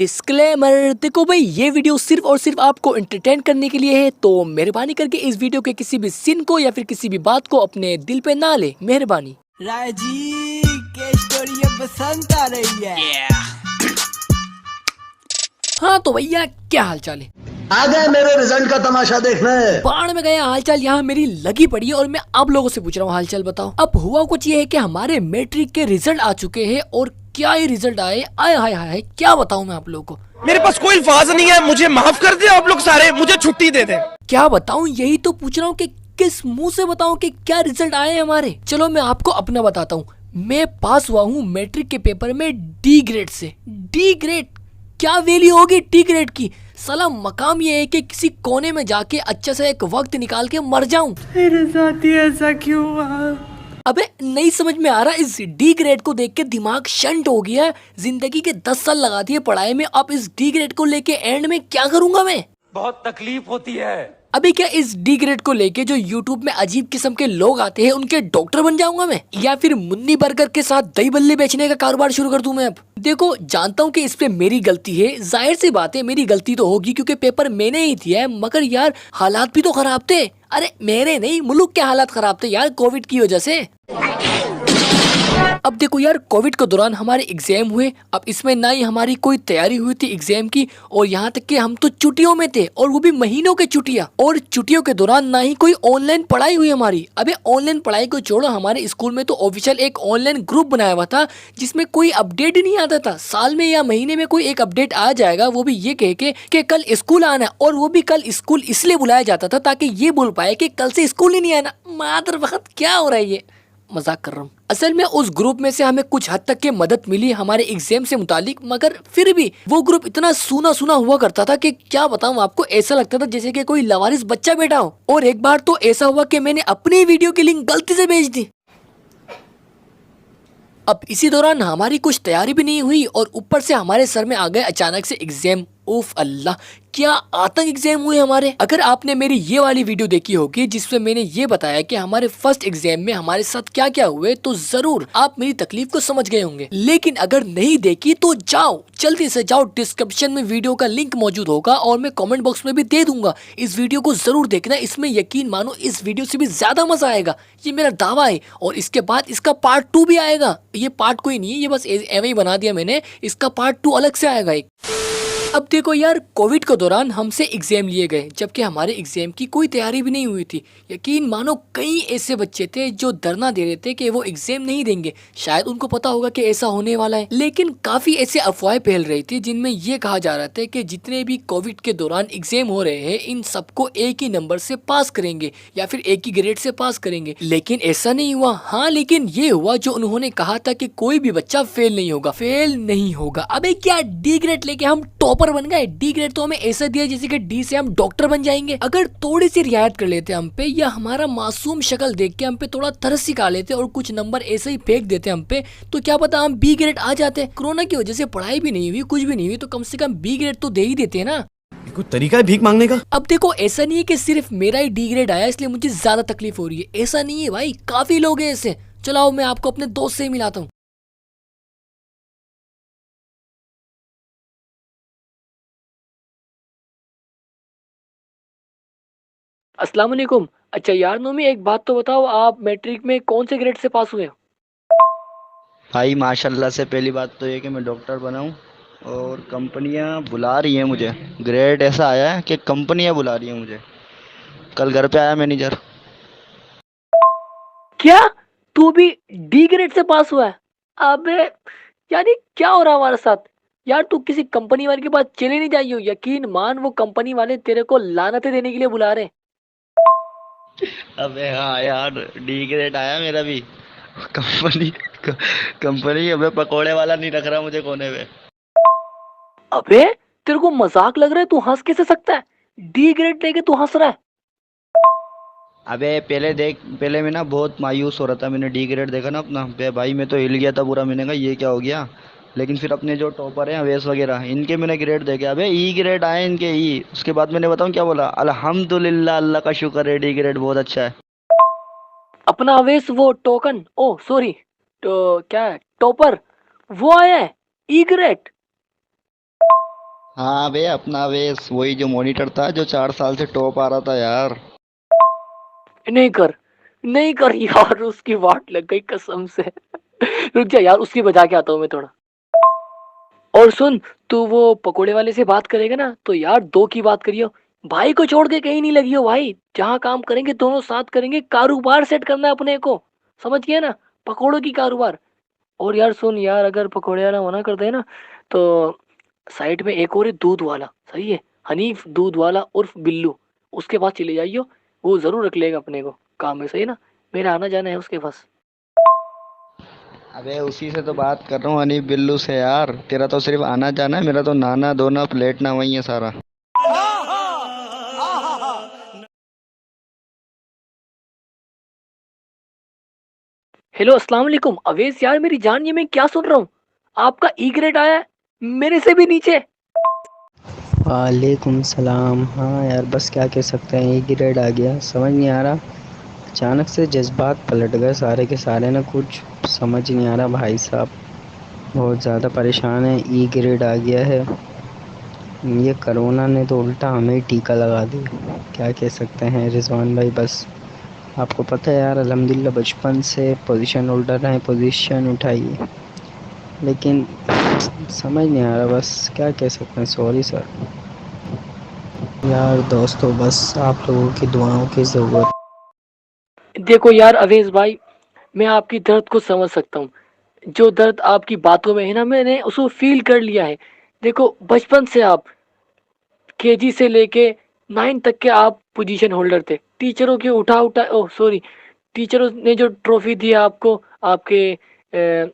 Disclaimer, देखो भाई, ये वीडियो सिर्फ और सिर्फ आपको एंटरटेन करने के लिए है, तो मेहरबानी करके इस वीडियो के किसी भी सीन को या फिर किसी भी बात को अपने दिल पे ना ले, मेहरबानी। राय जी के स्टोरी पसंद आ रही है। हाँ तो भैया, क्या हाल चाल है? आ गए मेरे रिजल्ट का तमाशा देखने। बाढ़ में गया हालचाल यहाँ मेरी लगी पड़ी है और मैं आप लोगों से पूछ रहा हूँ हालचाल बताओ। अब हुआ कुछ ये है कि हमारे मैट्रिक के रिजल्ट आ चुके हैं और क्या ही रिजल्ट आए, आय हाय हाय, क्या बताऊँ मैं आप लोगों को। मेरे पास कोई अल्फाज नहीं है, मुझे माफ कर दे आप लोग सारे, मुझे छुट्टी दे दे। क्या बताऊँ, यही तो पूछ रहा हूँ कि किस मुंह से बताऊँ कि क्या रिजल्ट आए हैं हमारे। चलो मैं आपको अपना बताता हूँ। मैं पास हुआ हूँ मैट्रिक के पेपर में डी ग्रेड से। डी ग्रेड क्या वैल्यू होगी डी ग्रेड की? साला मकाम ये है कि किसी कोने में जाके अच्छे से एक वक्त निकाल के मर जाऊं। मेरे साथ ही ऐसा क्यों हुआ? अबे नहीं समझ में आ रहा, इस डी ग्रेड को देख के दिमाग शंट हो गया। जिंदगी के 10 साल लगा दिए पढ़ाई में, अब इस डी ग्रेड को लेके एंड में क्या करूंगा मैं? बहुत तकलीफ होती है। अभी क्या इस डी ग्रेड को लेके जो यूट्यूब में अजीब किस्म के लोग आते हैं उनके डॉक्टर बन जाऊंगा मैं, या फिर मुन्नी बर्गर के साथ दही बल्ले बेचने का कारोबार शुरू कर दूं मैं? अब देखो, जानता हूँ कि इस पे मेरी गलती है, जाहिर सी बात है मेरी गलती तो होगी क्योंकि पेपर मैंने ही दिया है, मगर यार हालात भी तो खराब थे। अरे मेरे नहीं, मुल्क के हालात खराब थे यार कोविड की वजह से। अब देखो यार, कोविड के दौरान हमारे एग्जाम हुए। अब इसमें ना ही हमारी कोई तैयारी हुई थी एग्जाम की, और यहाँ तक कि हम तो छुट्टियों में थे, और वो भी महीनों के छुट्टियां। और छुट्टियों के दौरान ना ही कोई ऑनलाइन पढ़ाई हुई हमारी। अबे ऑनलाइन पढ़ाई को छोड़ो, हमारे स्कूल में तो ऑफिशियल एक ऑनलाइन ग्रुप बनाया हुआ था जिसमें कोई अपडेट ही नहीं आता था। साल में या महीने में कोई एक अपडेट आ जाएगा, वो भी ये कह के कि कल स्कूल आना, और वो भी कल स्कूल इसलिए बुलाया जाता था ताकि ये बोल पाए कि कल से स्कूल ही नहीं आना। मादर वक्त क्या हो रहा है ये? मजाक कर रहा हूँ। असल में उस ग्रुप में से हमें कुछ हद तक के मदद मिली हमारे एग्जाम से मुतालिक, मगर फिर भी वो ग्रुप इतना सूना सूना हुआ करता था कि क्या बताऊँ आपको, ऐसा लगता था जैसे कि कोई लवारिस बच्चा बैठा हो। और एक बार तो ऐसा हुआ कि मैंने अपनी वीडियो की लिंक गलती से भेज दी। अब इसी दौरान हमारी कुछ तैयारी भी नहीं हुई और ऊपर से हमारे सर में आ गए अचानक से एग्जाम। उफ अल्लाह, क्या आतंक एग्जाम हुए हमारे। अगर आपने मेरी ये वाली वीडियो देखी होगी जिसमें मैंने ये बताया कि हमारे फर्स्ट एग्जाम में हमारे साथ क्या क्या हुए, तो जरूर आप मेरी तकलीफ को समझ गए होंगे। लेकिन अगर नहीं देखी तो जाओ, जल्दी से जाओ, डिस्क्रिप्शन में वीडियो का लिंक मौजूद होगा और मैं कमेंट बॉक्स में भी दे दूंगा। इस वीडियो को जरूर देखना, इसमें यकीन मानो इस वीडियो से भी ज्यादा मजा आएगा, ये मेरा दावा है। और इसके बाद इसका पार्ट 2 भी आएगा। ये पार्ट कोई नहीं है, ये बस एवं ही बना दिया मैंने, इसका पार्ट 2 अलग से आएगा एक। अब देखो यार, कोविड के दौरान हमसे एग्जाम लिए गए जबकि हमारे एग्जाम की कोई तैयारी भी नहीं हुई थी। यकीन मानो कई ऐसे बच्चे थे जो धरना दे रहे थे कि वो एग्जाम नहीं देंगे, शायद उनको पता होगा कि ऐसा होने वाला है। लेकिन काफी ऐसे अफवाहें फैल रही थी जिनमें ये कहा जा रहा था कि जितने भी कोविड के दौरान एग्जाम हो रहे हैं इन सबको एक ही नंबर से पास करेंगे या फिर एक ही ग्रेड से पास करेंगे। लेकिन ऐसा नहीं हुआ। हाँ, लेकिन ये हुआ जो उन्होंने कहा था कि कोई भी बच्चा फेल नहीं होगा, फेल नहीं होगा। अबे क्या डी ग्रेड लेके हम टॉपर बन गए? डी ग्रेड तो हमें ऐसा दिया जैसे कि डी से हम डॉक्टर बन जाएंगे। अगर थोड़ी सी रियायत कर लेते हम पे, या हमारा मासूम शक्ल देख के हम पे थोड़ा तरस सिखा लेते और कुछ नंबर ऐसे ही फेंक देते हम पे, तो क्या पता हम बी ग्रेड आ जाते। कोरोना की वजह से पढ़ाई भी नहीं हुई, कुछ भी नहीं हुई, तो कम से कम बी ग्रेड तो दे ही देते हैं ना। कोई तरीका है भीख मांगने का? अब देखो, ऐसा नहीं है कि सिर्फ मेरा ही डी ग्रेड आया इसलिए मुझे ज्यादा तकलीफ हो रही है, ऐसा नहीं है भाई, काफी लोग हैं ऐसे। चलो आओ मैं आपको अपने दोस्त से ही मिलाता हूँ। अस्सलाम वालेकुम। अच्छा यार नोमी, एक बात तो बताओ, आप मैट्रिक में कौन से ग्रेड से पास हुए? भाई माशाल्लाह से पहली बात तो ये कि मैं डॉक्टर बना हूँ और कंपनियां बुला रही हैं मुझे। ग्रेड ऐसा आया है कि कंपनियां बुला रही हैं मुझे। कल घर पे आया मैनेजर। क्या तू भी डी ग्रेड से पास हुआ है? अबे यार ये क्या हो रहा है हमारे साथ? यार तू किसी कंपनी वाले के पास चले नहीं जाइयो, यकीन मान वो कंपनी वाले तेरे को लानतें देने के लिए बुला रहे। अबे हाँ यार, डी ग्रेड आया मेरा भी। कंपनी कंपनी अबे पकोड़े वाला नहीं रख रहा मुझे कोने पे। अबे तेरे को मजाक लग रहा है? तू हंस कैसे सकता है? डी ग्रेड लेके तू हंस रहा है? अबे पहले मैं ना बहुत मायूस हो रहा था। मैंने डी ग्रेड देखा ना अपना, बे भाई मैं तो हिल गया था पूरा। मैंने कहा ये क्या हो गया। लेकिन फिर अपने जो टॉपर हैं अवेश वगैरह, इनके मैंने ग्रेड देखे, अबे ई ग्रेड आए इनके ई। उसके बाद मैंने बताऊँ क्या बोला, अल्हम्दुलिल्लाह, अल्लाह का शुक्र है, डी ग्रेड बहुत अच्छा है। अपना अवेश वो टोकन, ओ सॉरी, तो क्या है, टॉपर, वो आया है ई ग्रेड। हाँ बे अपना अवेश, वही जो मॉनिटर था जो 4 साल से टॉप आ रहा था यार। नहीं कर, नहीं कर यार, उसकी वाट लग गई कसम से। रुक जा यार, उसकी बजा के आता हूँ मैं थोड़ा। और सुन, तू वो पकोड़े वाले से बात करेगा ना तो यार दो की बात करियो। भाई को छोड़ के कहीं नहीं लगियो भाई, जहाँ काम करेंगे दोनों साथ करेंगे, कारोबार सेट करना है अपने को, समझ गया ना? पकोड़ों की कारोबार। और यार सुन यार, अगर पकोड़े वाला मना कर दे ना तो साइड में एक और है दूध वाला, सही है, हनीफ दूध वाला उर्फ बिल्लू, उसके पास चले जाइयो, वो जरूर रख लेगा अपने को काम में, सही है ना? मेरा आना जाना है उसके पास। अबे उसी से तो बात कर रहा हूँ, हनीफ बिल्लू से यार। तेरा तो सिर्फ आना जाना है, मेरा तो नाना धोना प्लेटना वही है सारा। हेलो अस्सलाम वालेकुम अवेश, यार मेरी जान, ये मैं क्या सुन रहा हूँ? आपका ई ग्रेड आया है, मेरे से भी नीचे। वालेकुम सलाम। हाँ यार, बस क्या कह सकते हैं, एक ग्रेड आ गया, समझ नहीं आ रहा। अचानक से जज्बात पलट गए सारे के सारे ना, कुछ समझ नहीं आ रहा भाई साहब। बहुत ज़्यादा परेशान है, ई ग्रेड आ गया है। ये कोरोना ने तो उल्टा हमें ही टीका लगा दिया, क्या कह सकते हैं रिजवान भाई। बस आपको पता है यार, अल्हम्दुलिल्लाह बचपन से पोजीशन होल्डर रहे, पोजीशन उठाई है, लेकिन समझ नहीं आ रहा, बस क्या कह सकते हैं। Sorry sir. यार दोस्तों, बस आप लोगों की दुआओं की ज़रूरत। देखो यार अवेश भाई, मैं आपकी दर्द को समझ सकता हूँ, जो दर्द आपकी बातों में है ना, मैंने उसको फील कर लिया है। देखो बचपन से आप केजी से लेके 9 तक के आप पोजीशन होल्डर थे, टीचरों के उठा उठा, ओह सॉरी, टीचरों ने जो ट्रॉफी दी आपको आपके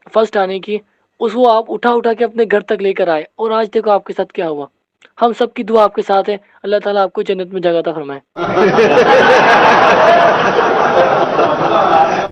फर्स्ट आने की, उसको आप उठा उठा के अपने घर तक लेकर आए, और आज देखो आपके साथ क्या हुआ। हम सबकी दुआ आपके साथ है, अल्लाह ताला आपको जन्नत में जगह अता फरमाए।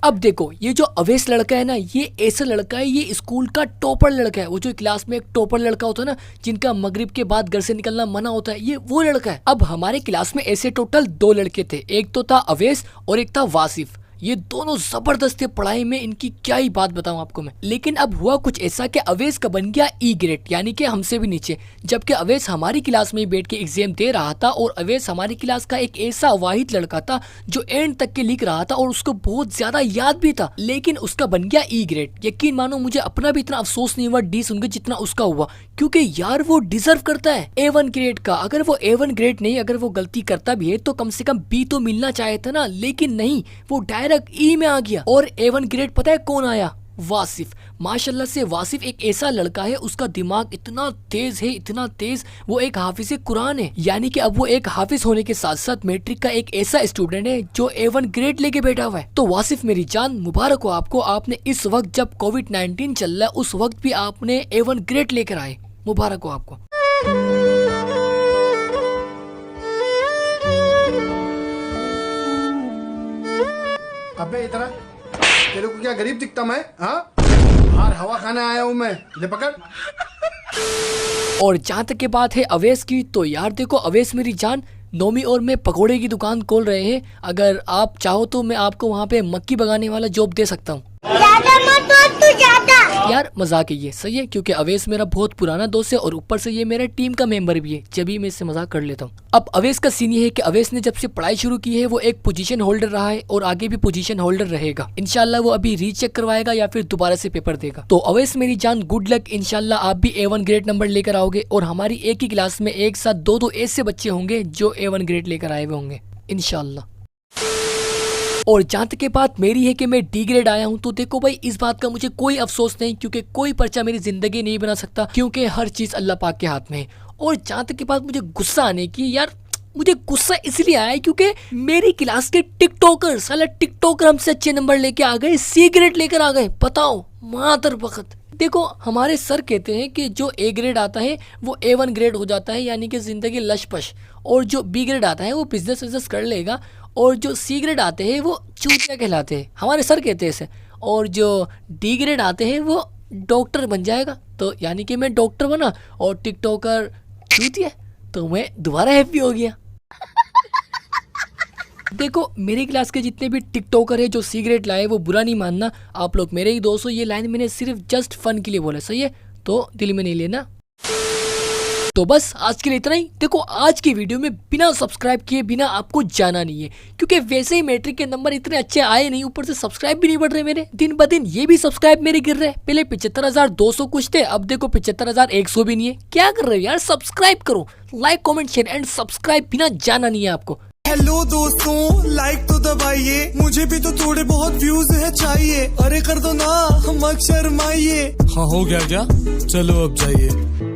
अब देखो ये जो अवेश लड़का है ना, ये ऐसा लड़का है, ये स्कूल का टॉपर लड़का है। वो जो क्लास में एक टॉपर लड़का होता है ना, जिनका मगरिब के बाद घर से निकलना मना होता है, ये वो लड़का है। अब हमारे क्लास में ऐसे टोटल 2 लड़के थे, एक तो था अवेश और एक था वासिफ। ये दोनों जबरदस्त थे पढ़ाई में, इनकी क्या ही बात बताऊं आपको मैं। लेकिन अब हुआ कुछ ऐसा कि अवेश का बन गया ई ग्रेड, यानी कि हमसे भी नीचे। जबकि अवेश हमारी क्लास में ही बैठ के एग्जाम दे रहा था, और अवेश हमारी क्लास का एक ऐसा वाहिद लड़का था जो एंड तक के लिख रहा था और उसको बहुत ज्यादा याद भी था, लेकिन उसका बन गया ई ग्रेड। यकीन मानो मुझे अपना भी इतना अफसोस नहीं हुआ डी सुन के जितना उसका हुआ, क्योंकि यार वो डिजर्व करता है A1 ग्रेड का। अगर वो A1 ग्रेड नहीं, अगर वो गलती करता भी है तो कम से कम B तो मिलना चाहिए था ना, लेकिन नहीं, वो डायरेक्ट E में आ गया। और A1 ग्रेड पता है कौन आया? वासिफ। माशाल्लाह से वासिफ एक ऐसा लड़का है, उसका दिमाग इतना तेज है, इतना तेज, वो एक हाफिज कुरान है। यानी कि अब वो एक हाफिज होने के साथ साथ मैट्रिक का एक ऐसा स्टूडेंट है जो A1 ग्रेड लेके बैठा हुआ है। तो वासिफ मेरी जान, मुबारक हो आपको, आपने इस वक्त जब कोविड-19 चल रहा है उस वक्त भी आपने A1 ग्रेड लेकर आए, मुबारक हो आपको। अबे इधर आ। तेरे को क्या गरीब दिखता मैं? हाँ, बाहर हवा खाने आया हूँ मैं, ले पकड़। और जहाँ तक की बात है अवेश की, तो यार देखो अवेश मेरी जान, नोमी और मैं पकोड़े की दुकान खोल रहे हैं। अगर आप चाहो तो मैं आपको वहाँ पे मक्की भगाने वाला जॉब दे सकता हूँ। यार मजाक है ये, सही है, क्योंकि अवेश मेरा बहुत पुराना दोस्त है और ऊपर से ये मेरा टीम का मेंबर भी है, जब भी मैं इससे मजाक कर लेता हूँ। अब अवेश का सीन ये है कि अवेश ने जब से पढ़ाई शुरू की है वो एक पोजीशन होल्डर रहा है और आगे भी पोजीशन होल्डर रहेगा। इंशाल्लाह वो अभी रीचेक करवाएगा या फिर दोबारा से पेपर देगा। तो अवेश मेरी जान, गुड लक, इंशाल्लाह आप भी A1 ग्रेड नंबर लेकर आओगे और हमारी एक ही क्लास में एक साथ 2-2 ऐसे बच्चे होंगे जो A1 ग्रेड लेकर आए हुए होंगे इंशाल्लाह। और जहाँ तक की बात मेरी है कि मैं डी ग्रेड आया हूँ, तो देखो भाई इस बात का मुझे कोई अफसोस नहीं, क्योंकि कोई पर्चा मेरी जिंदगी नहीं बना सकता, क्योंकि हर चीज अल्लाह पाक के हाथ में है। और जहाँ तक की बात मुझे गुस्सा आने की, यार मुझे गुस्सा इसलिए आया क्योंकि मेरी क्लास के टिकटॉकर, साला टिकटॉकर हमसे अच्छे नंबर लेके आ गए, सी ग्रेड लेकर आ गए। बताओ मातर वक्त। देखो हमारे सर कहते हैं कि जो A ग्रेड आता है वो A1 ग्रेड हो जाता है, यानी कि जिंदगी लशपश, और जो B ग्रेड आता है वो बिजनेस कर लेगा, और जो C ग्रेड आते हैं वो चूतिया कहलाते हैं, हमारे सर कहते हैं इसे, और जो D ग्रेड आते हैं वो डॉक्टर बन जाएगा। तो यानी कि मैं डॉक्टर बना और टिकटॉकर चूतिया, तो मैं दोबारा हैप्पी हो गया। देखो मेरी क्लास के जितने भी टिकटॉकर है जो C ग्रेड लाए, वो बुरा नहीं मानना, आप लोग मेरे ही दोस्त हो। ये लाइन मैंने सिर्फ जस्ट फन के लिए बोला, सही है, तो दिल में नहीं लेना। तो बस आज के लिए इतना ही। देखो आज की वीडियो में बिना सब्सक्राइब किए बिना आपको जाना नहीं है, क्योंकि वैसे ही मैट्रिक के नंबर इतने अच्छे आए नहीं, ऊपर से सब्सक्राइब भी नहीं बढ़ रहे मेरे, दिन ब दिन ये भी सब्सक्राइब मेरे गिर रहे। पहले 75,200 कुछ थे, अब देखो 75,100 भी नहीं है। क्या कर रहे हो यार, सब्सक्राइब करो, like comment share and subscribe, बिना जाना नहीं है आपको। हेलो दोस्तों, लाइक तो दबाइए, मुझे भी तो थोड़े बहुत व्यूज है चाहिए। अरे कर दो ना, हम अक्षर माइए। हाँ हो गया क्या, चलो अब जाइए।